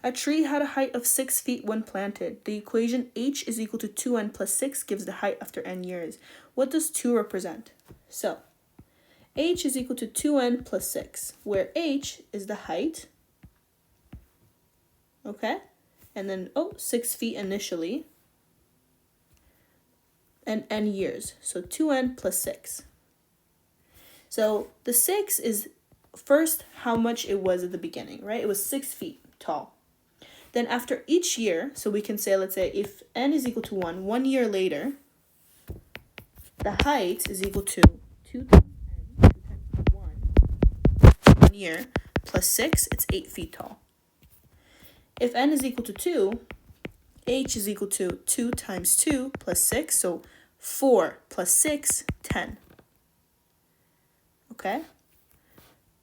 A tree had a height of 6 feet when planted. The equation h is equal to 2n plus 6 gives the height after n years. What does 2 represent? So, h is equal to 2n plus 6, where h is the height, okay? And then, 6 feet initially, and n years. So 2n plus 6. So the 6 is first how much it was at the beginning, right? It was 6 feet tall. Then after each year, so we can say, let's say if n is equal to 1 year later, the height is equal to 2 times n, 2 times 1 year, plus 6, it's 8 feet tall. If n is equal to 2, h is equal to 2 times 2 plus 6, so 4 plus 6, 10. Okay?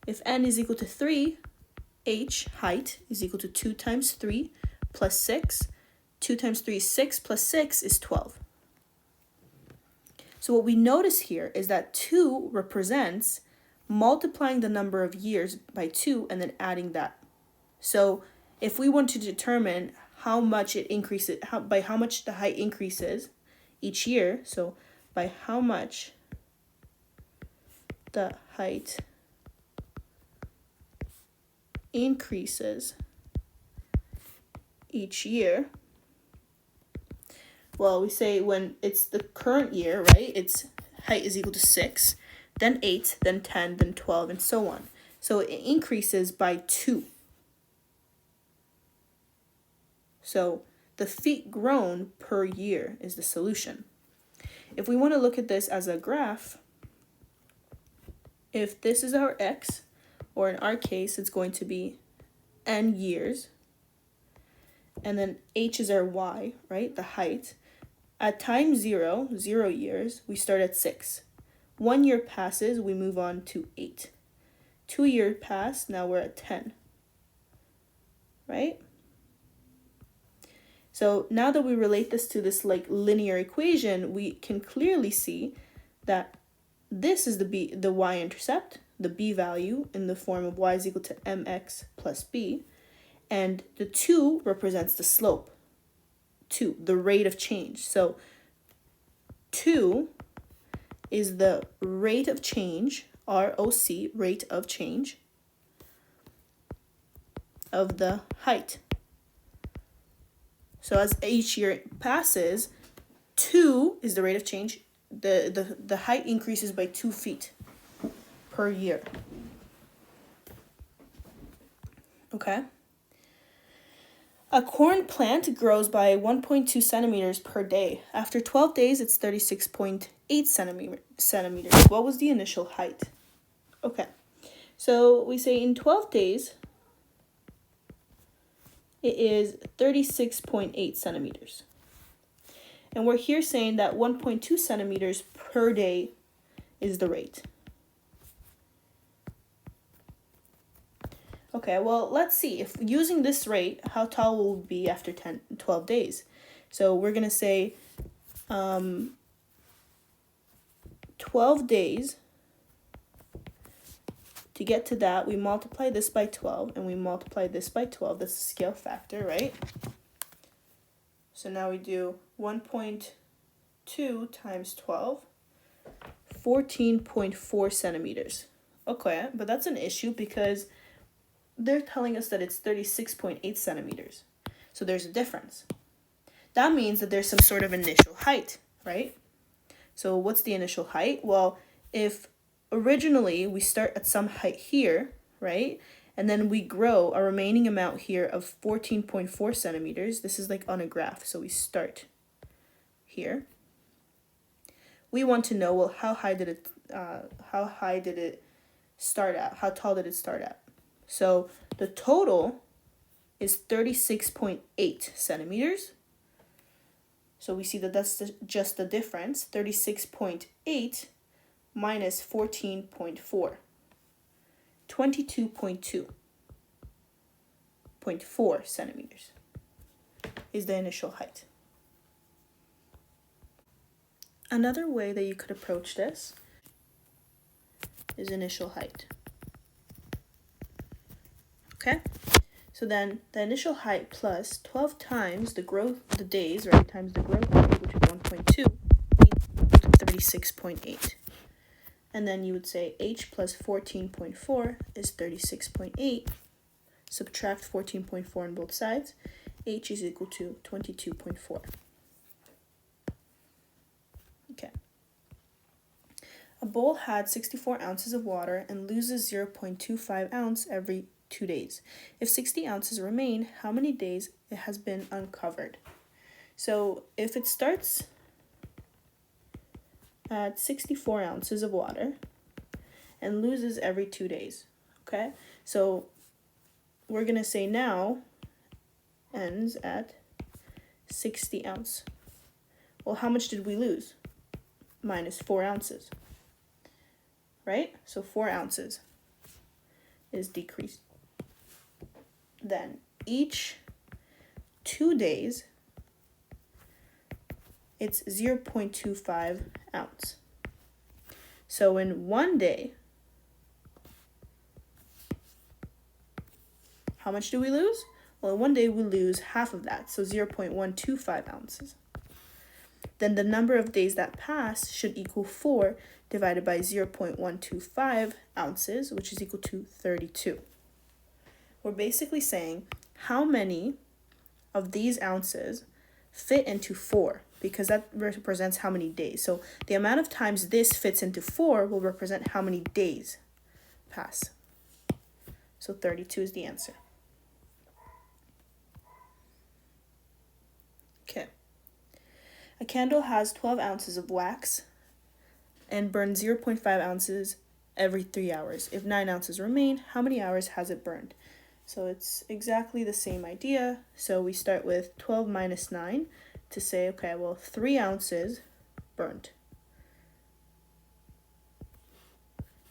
If n is equal to 3, h, height, is equal to 2 times 3 plus 6. 2 times 3 is 6, plus 6 is 12. So what we notice here is that 2 represents multiplying the number of years by 2 and then adding that. So if we want to determine how much it increases, by how much the height increases each year, so by how much the height increases each year, well, we say when it's the current year, right, its height is equal to 6, then 8, then 10, then 12, and so on. So it increases by 2. So the feet grown per year is the solution. If we want to look at this as a graph, if this is our x, or in our case, it's going to be n years, and then h is our y, right, the height. At time 0 years, we start at 6. 1 year passes, we move on to 8. 2 years pass, now we're at 10, right? So now that we relate this to this like linear equation, we can clearly see that this is the y-intercept, the b value in the form of y is equal to mx plus b, and the 2 represents the slope, 2, the rate of change. So 2 is the rate of change, ROC, rate of change, of the height. So as each year passes, 2 is the rate of change. The height increases by 2 feet per year. Okay? A corn plant grows by 1.2 centimeters per day. After 12 days, it's 36.8 centimeters. What was the initial height? Okay, so we say in 12 days, it is 36.8 centimeters. And we're here saying that 1.2 centimeters per day is the rate. Okay, well, let's see. If using this rate, how tall will it be after 12 days? So we're going to say 12 days. To get to that, we multiply this by 12, and we multiply this by 12. That's the scale factor, right? So now we do 1.2 times 12, 14.4 centimeters. Okay, but that's an issue because they're telling us that it's 36.8 centimeters. So there's a difference. That means that there's some sort of initial height, right? So what's the initial height? Well, if originally we start at some height here, right? And then we grow a remaining amount here of 14.4 centimeters. This is like on a graph. So we start here. We want to know, well, how high did it start at? How tall did it start at? So the total is 36.8 centimeters. So we see that that's just the difference, 36.8 minus 14.4, 22.4 centimeters is the initial height. Another way that you could approach this is initial height. Okay, So then the initial height plus 12 times the days, right, times the growth rate, which is 1.2, equals to 36.8. And then you would say h plus 14.4 is 36.8. Subtract 14.4 on both sides. H is equal to 22.4. Okay. A bowl had 64 ounces of water and loses 0.25 ounce every 2 days. If 60 ounces remain, how many days it has been uncovered? So if it starts at 64 ounces of water and loses every 2 days, okay? So we're going to say now ends at 60 ounce. Well, how much did we lose? Minus 4 ounces, right? So 4 ounces is decreased. Then each 2 days, it's 0.25 ounce. So in 1 day, how much do we lose? Well, in 1 day, we lose half of that, so 0.125 ounces. Then the number of days that pass should equal 4 divided by 0.125 ounces, which is equal to 32. We're basically saying how many of these ounces fit into 4, because that represents how many days. So the amount of times this fits into 4 will represent how many days pass. So 32 is the answer. Okay. A candle has 12 ounces of wax and burns 0.5 ounces every 3 hours. If 9 ounces remain, how many hours has it burned? So it's exactly the same idea. So we start with 12 minus 9 to say, okay, well, 3 ounces burned.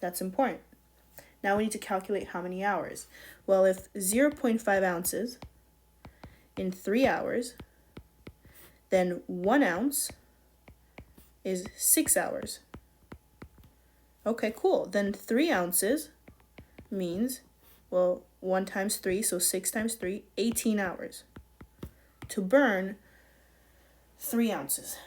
That's important. Now we need to calculate how many hours. Well, if 0.5 ounces in 3 hours, then 1 ounce is 6 hours. Okay, cool. Then 3 ounces means, well, 1 times 3, so 6 times 3, 18 hours to burn 3 ounces.